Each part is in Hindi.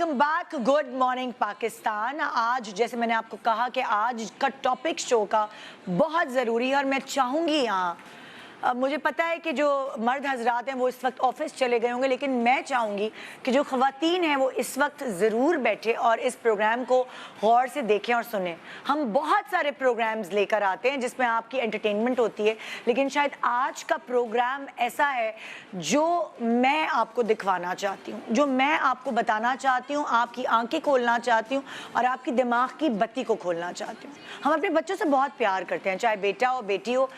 Welcome back, good morning Pakistan. आज जैसे मैंने आपको कहा कि आज का टॉपिक शो का बहुत ज़रूरी है और मैं चाहूँगी यहाँ मुझे पता है कि जो मर्द हजरात हैं वो इस वक्त ऑफिस चले गए होंगे, लेकिन मैं चाहूँगी कि जो ख़वातीन हैं वो इस वक्त ज़रूर बैठे और इस प्रोग्राम को गौर से देखें और सुनें। हम बहुत सारे प्रोग्राम्स लेकर आते हैं जिसमें आपकी एंटरटेनमेंट होती है, लेकिन शायद आज का प्रोग्राम ऐसा है जो मैं आपको दिखवाना चाहती हूँ, जो मैं आपको बताना चाहती हूँ, आपकी आंखें खोलना चाहती हूँ और आपकी दिमाग की बत्ती को खोलना चाहती हूँ। हम अपने बच्चों से बहुत प्यार करते हैं, चाहे बेटा हो बेटी हो,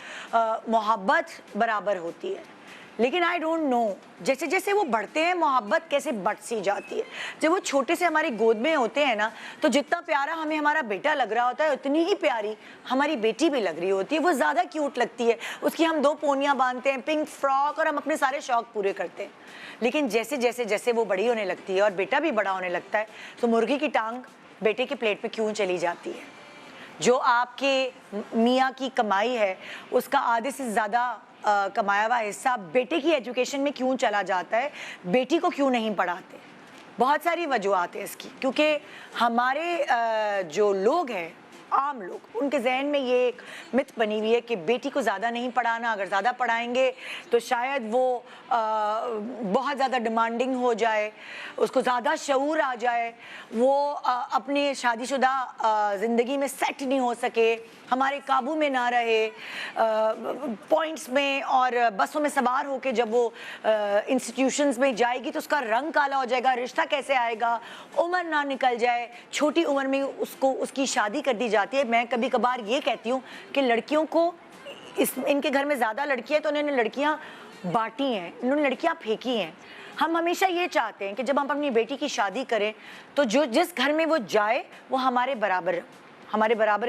मोहब्बत बराबर होती है, लेकिन आई डोंट नो जैसे जैसे वो बढ़ते हैं मोहब्बत कैसे बढ़ सी जाती है। जब वो छोटे से हमारी गोद में होते हैं ना, तो जितना प्यारा हमें हमारा बेटा लग रहा होता है उतनी ही प्यारी हमारी बेटी भी लग रही होती है। वो ज़्यादा क्यूट लगती है, उसकी हम 2 पोनियाँ बांधते हैं, पिंक फ्रॉक, और हम अपने सारे शौक पूरे करते हैं। लेकिन जैसे जैसे जैसे वो बड़ी होने लगती है और बेटा भी बड़ा होने लगता है, तो मुर्गी की टांग बेटे के प्लेट पे क्यों चली जाती है। जो आपके मियाँ की कमाई है उसका आधे से ज़्यादा कमाया हुआ हिस्सा बेटे की एजुकेशन में क्यों चला जाता है, बेटी को क्यों नहीं पढ़ाते। बहुत सारी वजूहत है इसकी, क्योंकि हमारे जो लोग हैं, आम लोग, उनके जहन में ये एक मिथ बनी हुई है कि बेटी को ज़्यादा नहीं पढ़ाना, अगर ज़्यादा पढ़ाएंगे तो शायद वो बहुत ज़्यादा डिमांडिंग हो जाए, उसको ज़्यादा शऊर आ जाए, वो अपनी शादीशुदा ज़िंदगी में सेट नहीं हो सके, हमारे काबू में ना रहे, पॉइंट्स में और बसों में सवार होके जब वो इंस्टीट्यूशंस में जाएगी तो उसका रंग काला हो जाएगा, रिश्ता कैसे आएगा, उम्र ना निकल जाए, छोटी उम्र में उसको उसकी शादी कर दी जाती है। मैं कभी कभार ये कहती हूँ कि लड़कियों को इनके घर में ज़्यादा लड़की है तो उन्होंने लड़कियाँ बांटी हैं, इन्होंने लड़कियाँ फेंकी हैं। हम हमेशा ये चाहते हैं कि जब हम अपनी बेटी की शादी करें तो जो जिस घर में वो जाए वो हमारे बराबर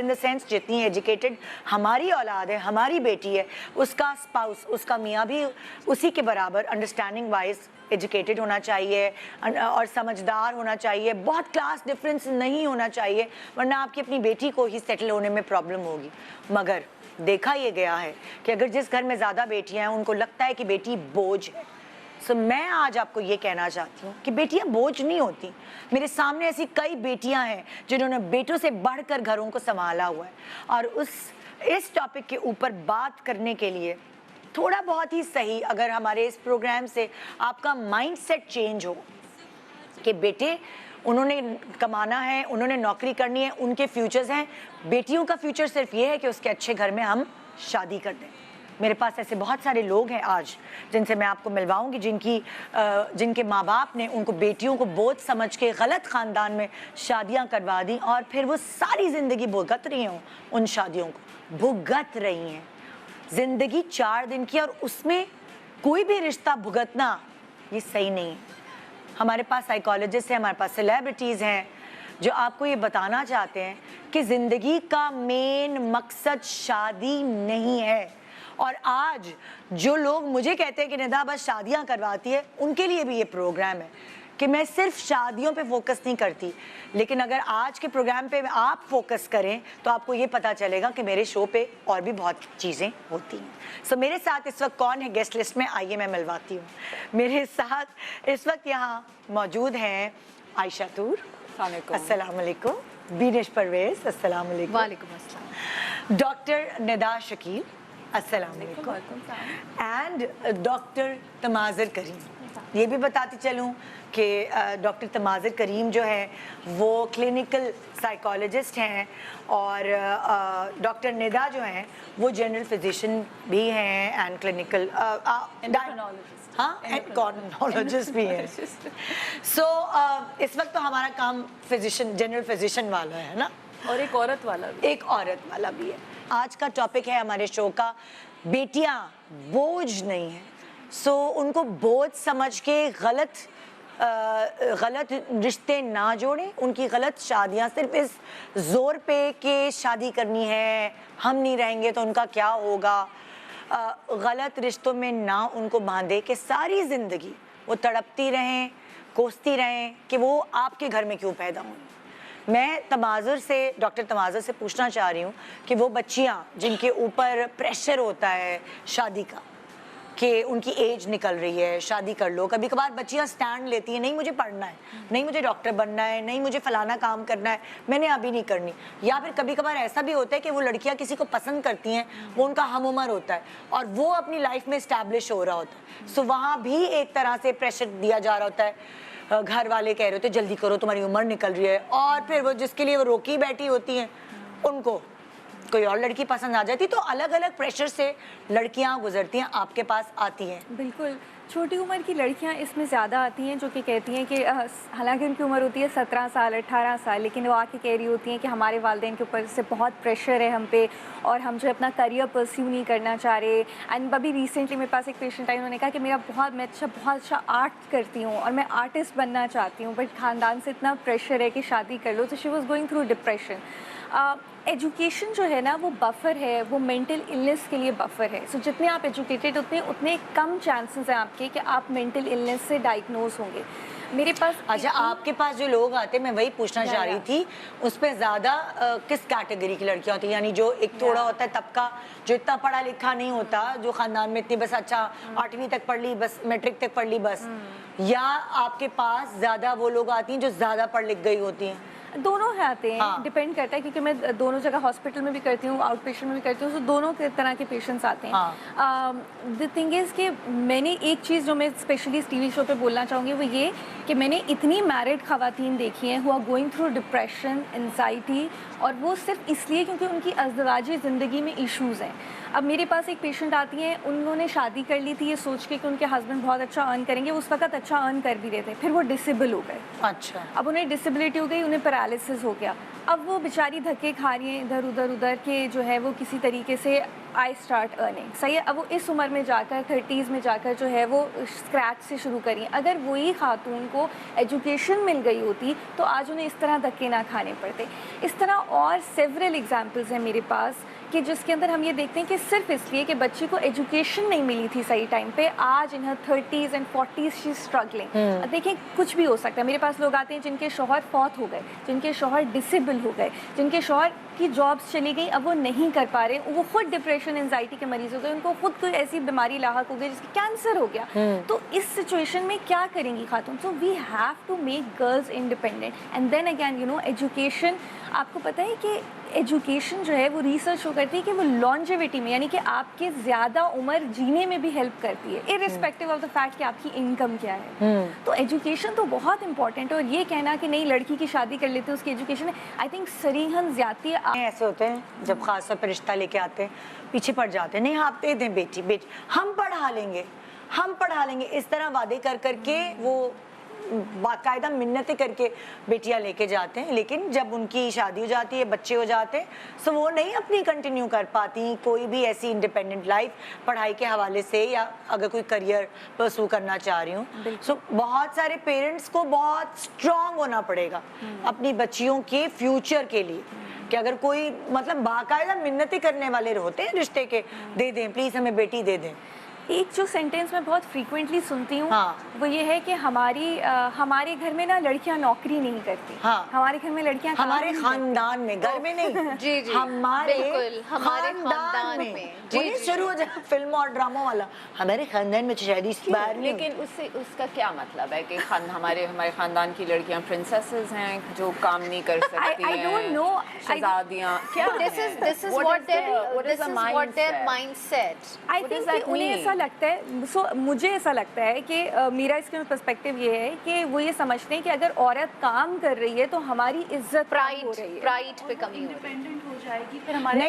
इन द सेंस जितनी एजुकेटेड हमारी औलाद है, हमारी बेटी है, उसका स्पाउस, उसका मियाँ भी उसी के बराबर अंडरस्टैंडिंग वाइज एजुकेटेड होना चाहिए और समझदार होना चाहिए। बहुत क्लास डिफरेंस नहीं होना चाहिए, वरना आपकी अपनी बेटी को ही सेटल होने में प्रॉब्लम होगी। मगर देखा ये गया है कि अगर जिस घर में ज़्यादा बेटियाँ हैं उनको लगता है कि बेटी बोझ है। सो मैं आज आपको ये कहना चाहती हूँ कि बेटियाँ बोझ नहीं होती। मेरे सामने ऐसी कई बेटियाँ हैं जिन्होंने बेटों से बढ़कर घरों को संभाला हुआ है, और इस टॉपिक के ऊपर बात करने के लिए थोड़ा बहुत ही सही अगर हमारे इस प्रोग्राम से आपका माइंडसेट चेंज हो कि बेटे उन्होंने कमाना है, उन्होंने नौकरी करनी है, उनके फ्यूचर्स हैं, बेटियों का फ्यूचर सिर्फ ये है कि उसके अच्छे घर में हम शादी कर दें। मेरे पास ऐसे बहुत सारे लोग हैं आज जिनसे मैं आपको मिलवाऊंगी जिनके माँ बाप ने उनको बेटियों को बोझ समझ के गलत ख़ानदान में शादियां करवा दी और फिर वो सारी ज़िंदगी भुगत रही हैं, उन शादियों को भुगत रही हैं। ज़िंदगी 4 दिन की और उसमें कोई भी रिश्ता भुगतना ये सही नहीं है। हमारे पास साइकोलॉजिस्ट हैं, हमारे पास सेलिब्रिटीज़ हैं जो आपको ये बताना चाहते हैं कि ज़िंदगी का मेन मकसद शादी नहीं है। और आज जो लोग मुझे कहते हैं कि निदा बस शादियां करवाती है, उनके लिए भी ये प्रोग्राम है कि मैं सिर्फ शादियों पे फोकस नहीं करती, लेकिन अगर आज के प्रोग्राम पे आप फोकस करें तो आपको ये पता चलेगा कि मेरे शो पे और भी बहुत चीज़ें होती हैं। सो मेरे साथ इस वक्त कौन है गेस्ट लिस्ट में, आइए मैं मिलवाती हूँ। मेरे साथ इस वक्त यहाँ मौजूद हैं आयशा तूर, अस्सलाम वालेकुम, बीनेश परवेज, अस्सलाम वालेकुम, वालेकुम अस्सलाम, डॉक्टर निदा शकील, अस्सलाम वालेकुम, एंड डॉक्टर तमाज़र करीम। ये भी बताती चलूँ कि डॉक्टर तमाज़र करीम जो है वो क्लिनिकल साइकोलॉजिस्ट हैं और डॉक्टर निदा जो हैं वो जनरल फिजिशियन भी हैं एंड क्लिनिकल एंडोक्राइनोलॉजिस्ट भी हैं। सो इस वक्त तो हमारा काम जनरल फिजिशियन वाला है ना, और एक औरत वाला भी है। आज का टॉपिक है हमारे शो का, बेटियां बोझ नहीं है। सो उनको बोझ समझ के गलत रिश्ते ना जोड़ें, उनकी गलत शादियां सिर्फ इस जोर पे कि शादी करनी है, हम नहीं रहेंगे तो उनका क्या होगा, गलत रिश्तों में ना उनको बांधे कि सारी ज़िंदगी वो तड़पती रहें, कोसती रहें कि वो आपके घर में क्यों पैदा हुई। मैं डॉक्टर तमाज़र से पूछना चाह रही हूँ कि वो बच्चियाँ जिनके ऊपर प्रेशर होता है शादी का, कि उनकी एज निकल रही है, शादी कर लो। कभी कभार बच्चियां स्टैंड लेती हैं, नहीं मुझे पढ़ना है, नहीं मुझे डॉक्टर बनना है, नहीं मुझे फलाना काम करना है, मैंने अभी नहीं करनी। या फिर कभी कभार ऐसा भी होता है कि वो लड़कियां किसी को पसंद करती हैं, वो उनका हम उम्र होता है और वो अपनी लाइफ में स्टैब्लिश हो रहा होता है। सो वहाँ भी एक तरह से प्रेशर दिया जा रहा होता है, घर वाले कह रहे होते जल्दी करो तुम्हारी उम्र निकल रही है, और फिर वो जिसके लिए वो रोकी बैठी होती हैं उनको कोई और लड़की पसंद आ जाती। तो अलग अलग प्रेशर से लड़कियां गुजरती हैं, आपके पास आती हैं। बिल्कुल, छोटी उम्र की लड़कियां इसमें ज़्यादा आती हैं जो कि कहती हैं कि हालांकि उनकी उम्र होती है 17 साल 18 साल, लेकिन वो आके कह रही होती हैं कि हमारे वालिदैन के ऊपर से बहुत प्रेशर है हम पे और हम जो अपना करियर परस्यू नहीं करना चाह रहे। एंड अभी रिसेंटली मेरे पास एक पेशेंट आई, उन्होंने कहा कि मैं बहुत अच्छा आर्ट करती हूँ और मैं आर्टिस्ट बनना चाहती हूँ, बट ख़ानदान से इतना प्रेशर है कि शादी कर लो। तो she was going through depression. Education जो है ना वो बफर है, वो मेंटल इलनेस के लिए बफर है। सो जितने आप एजुकेटेड उतने कम चांसेस हैं आपके कि आप मेंटल इलनेस से डायग्नोज होंगे। मेरे पास अच्छा, आपके पास जो लोग आते हैं, मैं वही पूछना चाह रही थी, उसमें ज़्यादा किस कैटेगरी की लड़कियां होती हैं? यानी जो एक थोड़ा होता है तबका जो इतना पढ़ा लिखा नहीं होता, जो ख़ानदान में इतनी बस अच्छा 8वीं तक पढ़ ली, बस मैट्रिक तक पढ़ ली बस, या आपके पास ज़्यादा वो लोग आती हैं जो ज़्यादा पढ़ लिख गई होती हैं? दोनों है आते हैं। हाँ। डिपेंड करता है क्योंकि मैं दोनों जगह हॉस्पिटल में भी करती हूँ, आउट पेशेंट में भी करती हूँ, तो दोनों के तरह के पेशेंट्स आते हैं। द थिंग इज़ कि मैंने एक चीज़ जो मैं स्पेशली टीवी शो पे बोलना चाहूँगी वो ये कि मैंने इतनी मैरिड ख़वातीन देखी हैं who are going through depression, anxiety, और वो सिर्फ इसलिए क्योंकि उनकी अज़दवाजी ज़िंदगी में इश्यूज़ हैं। अब मेरे पास एक पेशेंट आती हैं, उन्होंने शादी कर ली थी ये सोच के कि उनके हस्बैंड बहुत अच्छा अर्न करेंगे, उस वक्त अच्छा अर्न कर भी रहे थे, फिर वो डिसेबल हो गए। अच्छा। अब उन्हें डिसेबिलिटी हो गई, उन्हें पैरालिसिस हो गया। अब वो बेचारी धक्के खा रही हैं इधर उधर के, जो है वो किसी तरीके से आई स्टार्ट अर्निंग, सही है। अब वो इस उम्र में जाकर 30s में जाकर जो है वो स्क्रैच से शुरू करी। अगर वही खातून को एजुकेशन मिल गई होती तो आज उन्हें इस तरह धक्के ना खाने पड़ते। इस तरह और सेवरल एग्जाम्पल्स हैं मेरे पास कि जिसके अंदर हम ये देखते हैं कि सिर्फ इसलिए कि बच्ची को एजुकेशन नहीं मिली थी सही टाइम पे, आज इन हर 30s and 40s she struggling. देखिए कुछ भी हो सकता है। मेरे पास लोग आते हैं जिनके शौहर फौत हो गए, जिनके शौहर डिसेबल हो गए, जिनके शौहर की जॉब्स चली गई, अब वो नहीं कर पा रहे, वो खुद डिप्रेशन एंजाइटी के मरीज हो गए, उनको खुद कोई ऐसी बीमारी लाहक हो गई जिसकी कैंसर हो गया। तो इस सिचुएशन में क्या करेंगी खातून? So we have to make girls independent. And then again you know education, आपको पता है कि एजुकेशन जो है वो रिसर्च शो करती है कि वो लॉन्जेविटी में, यानी कि आपके ज़्यादा उम्र जीने में भी हेल्प करती है, इर्रिस्पेक्टिव ऑफ द फैक्ट कि आपकी इनकम क्या है। तो एजुकेशन तो बहुत इंपॉर्टेंट है। और ये कहना कि नहीं लड़की की शादी कर लेते हैं उसकी एजुकेशन है, आई थिंक सरीहन ज्यादती है। ऐसे होते हैं जब खास तौर पर रिश्ता लेके आते हैं, पीछे पड़ जाते हैं, नहीं आप दे दें बेटी बेटी, हम पढ़ा लेंगे, इस तरह वादे कर करके वो बाकायदा मिन्नतें करके बेटियां लेके जाते हैं। लेकिन जब उनकी शादी हो जाती है, बच्चे हो जाते हैं, तो वो नहीं अपनी कंटिन्यू कर पाती कोई भी ऐसी इंडिपेंडेंट लाइफ पढ़ाई के हवाले से, या अगर कोई करियर परस्यू करना चाह रही हूँ। सो बहुत सारे पेरेंट्स को बहुत स्ट्रांग होना पड़ेगा अपनी बच्चियों के फ्यूचर के लिए, कि अगर कोई मतलब बाकायदा मिन्नतें करने वाले होते हैं रिश्ते के, दे दें प्लीज हमें बेटी दे दें। एक जो सेंटेंस मैं बहुत फ्रीक्वेंटली सुनती हूँ वो ये है कि हमारे घर में ना लड़कियां नौकरी नहीं करती। हमारे घर में लड़कियां हमारे खानदान में, घर में नहीं जी जी हमारे खानदान में जी शुरू हो जाए फिल्म और ड्रामा वाला, हमारे खानदान में शादी बाहर नहीं। लेकिन उससे उसका क्या मतलब है कि हमारे खानदान की लड़कियां प्रिंसेसेस हैं जो काम नहीं कर सकती हैं, I don't know, शहजादियां क्या? This is what their mindset. I think उन्हें ऐसा लगता है, मुझे ऐसा लगता है कि मेरा इसके पर्सपेक्टिव ये है कि वो ये समझते हैं कि अगर औरत काम कर रही है तो हमारी इज्जत प्राइड पे कमी हो जाएगी, फिर हमारे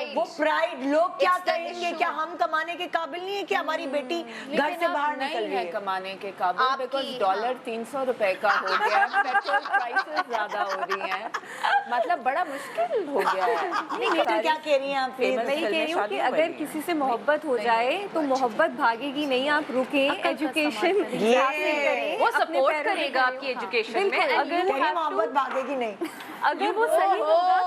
वो प्राइड, लोग क्या कहेंगे, क्या हम कमाने के काबिल नहीं है कि हमारी बेटी घर से बाहर निकल रही है कमाने के काबिल, बिकॉज़ डॉलर 300 रुपए का हो गया, पेट्रोल प्राइसेस ज्यादा हो रही हैं, मतलब बड़ा मुश्किल हो गया है। नहीं क्या कह रही हैं आप? मैं ये कह रही हूँ कि अगर किसी से मोहब्बत हो जाए तो मोहब्बत भागेगी नहीं, आप रुके, एजुकेशन वो सपोर्ट करेगा आपकी एजुकेशन में। अगर मोहब्बत भागेगी नहीं, अगर वो सही होगा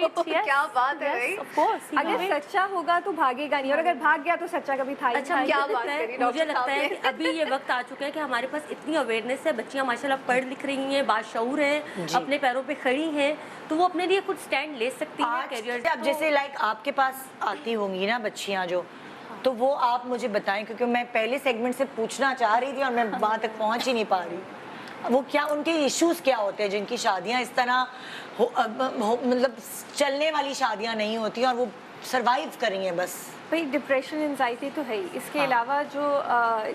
तो क्या बात है भाई, ऑफ कोर्स अगर सच्चा होगा तो भागेगा नहीं, और अगर भाग गया तो सच्चा कभी था ही। अच्छा, क्या बात करी, मुझे लगता है कि अभी ये वक्त आ चुका है कि हमारे पास इतनी अवेयरनेस है, बच्चियां माशाल्लाह पढ़ लिख रही हैं, बाशऊर हैं, अपने पैरों पे खड़ी हैं, तो वो अपने लिए कुछ स्टैंड ले सकती हैं कैरियर। अब जैसे लाइक आपके पास आती होंगी ना बच्चियां जो तो वो आप मुझे बताएं, क्योंकि मैं पहले सेगमेंट से पूछना चाह रही थी और मैं वहाँ तक पहुँच ही नहीं पा रही। वो क्या, उनके इश्यूज क्या होते हैं जिनकी शादियाँ इस तरह मतलब चलने वाली शादियाँ नहीं होती और वो सरवाइव कर रही हैं बस? भाई डिप्रेशन एंजाइटी तो है ही, इसके अलावा जो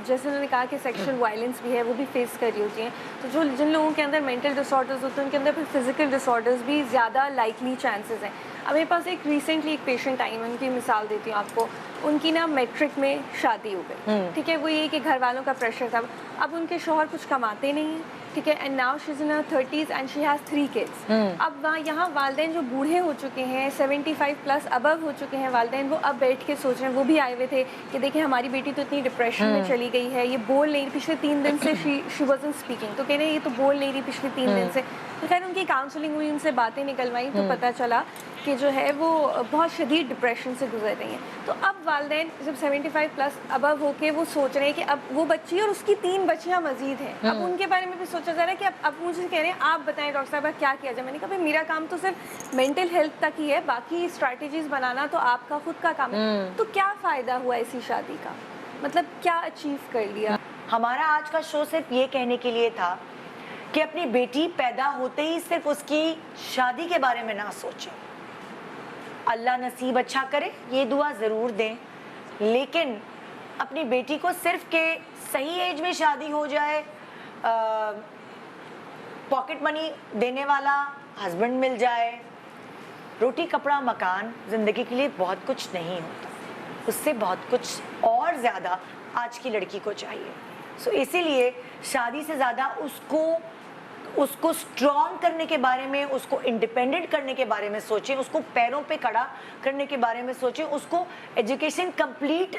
जैसे उन्होंने कहा कि सेक्सुअल वायलेंस भी है वो भी फेस कर रही होती हैं। तो जो जिन लोगों के अंदर मेंटल डिसऑर्डर्स होते हैं उनके अंदर फिर फिजिकल डिसऑर्डर्स भी ज़्यादा लाइकली चांसेस हैं। अब मेरे पास एक रिसेंटली एक पेशेंट आई, मैं उनकी मिसाल देती हूँ आपको। उनकी ना मैट्रिक में शादी हो गई, ठीक है, वो ये कि घर वालों का प्रेशर था। अब उनके शौहर कुछ कमाते नहीं हैं, ठीक है, and now she is in her 30s and she has 3 kids. अब वहाँ यहाँ वालदेन जो बूढ़े हो चुके हैं, 75 प्लस अबव हो चुके हैं वालदेन, वो अब बैठ के सोच रहे हैं, वो भी आए हुए थे कि देखिए हमारी बेटी तो इतनी डिप्रेशन में चली गई है, ये बोल नहीं, पिछले 3 दिन से शी वाज़न्ट स्पीकिंग, तो कह रहे हैं ये तो बोल नहीं रही पिछले 3 दिन से। तो खैर उनकी काउंसलिंग हुई, उनसे बातें निकलवाई, तो पता चला कि जो है वो बहुत शदीद डिप्रेशन से गुजर रही हैं। तो अब वालदेन जब 75 प्लस अबव होके वो सोच रहे हैं कि अब वो बच्ची और उसकी 3 बच्चियां मजीद हैं, अब उनके बारे में भी सोचा जा रहा है कि अब मुझे कह रहे हैं आप बताएं डॉक्टर साहब क्या किया जाए। मैंने कहा भाई मेरा काम तो सिर्फ मेंटल हेल्थ तक ही है, बाकी स्ट्रैटेजीज बनाना तो आपका खुद का काम है। तो क्या फ़ायदा हुआ इसी शादी का, मतलब क्या अचीव कर लिया? हमारा आज का शो सिर्फ ये कहने के लिए था कि अपनी बेटी पैदा होते ही सिर्फ उसकी शादी के बारे में ना सोचें। अल्लाह नसीब अच्छा करे, ये दुआ ज़रूर दें, लेकिन अपनी बेटी को सिर्फ के सही एज में शादी हो जाए, पॉकेट मनी देने वाला हस्बैंड मिल जाए, रोटी कपड़ा मकान ज़िंदगी के लिए बहुत कुछ नहीं होता, उससे बहुत कुछ और ज़्यादा आज की लड़की को चाहिए। सो इसीलिए शादी से ज़्यादा उसको स्ट्रॉन्ग करने के बारे में, उसको इंडिपेंडेंट करने के बारे में सोचें, उसको पैरों पे खड़ा करने के बारे में सोचें, उसको एजुकेशन कंप्लीट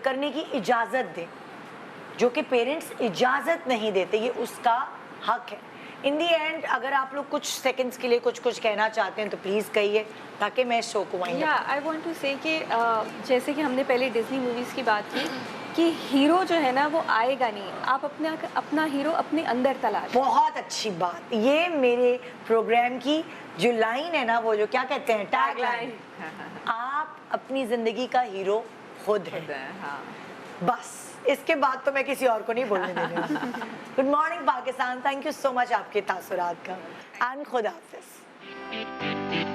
करने की इजाज़त दें, जो कि पेरेंट्स इजाज़त नहीं देते, ये उसका हक है। इन दी एंड अगर आप लोग कुछ सेकंड्स के लिए कुछ कहना चाहते हैं तो प्लीज़ कहिए, ताकि मैं शो को वाइंड या आई वांट टू से कि जैसे कि हमने पहले डिज्नी मूवीज़ की बात की कि हीरो जो है ना वो आएगा नहीं, आप अपना हीरो अपने अंदर तलाश। बहुत अच्छी बात, ये मेरे प्रोग्राम की जो लाइन है ना, वो जो क्या कहते हैं टैग लाइन, आप अपनी ज़िंदगी का हीरो खुद है। हाँ। बस इसके बाद तो मैं किसी और को नहीं बोलने देने। Good morning Pakistan, thank you so much आपके तासुरात का, एंड खुदा हाफिज़।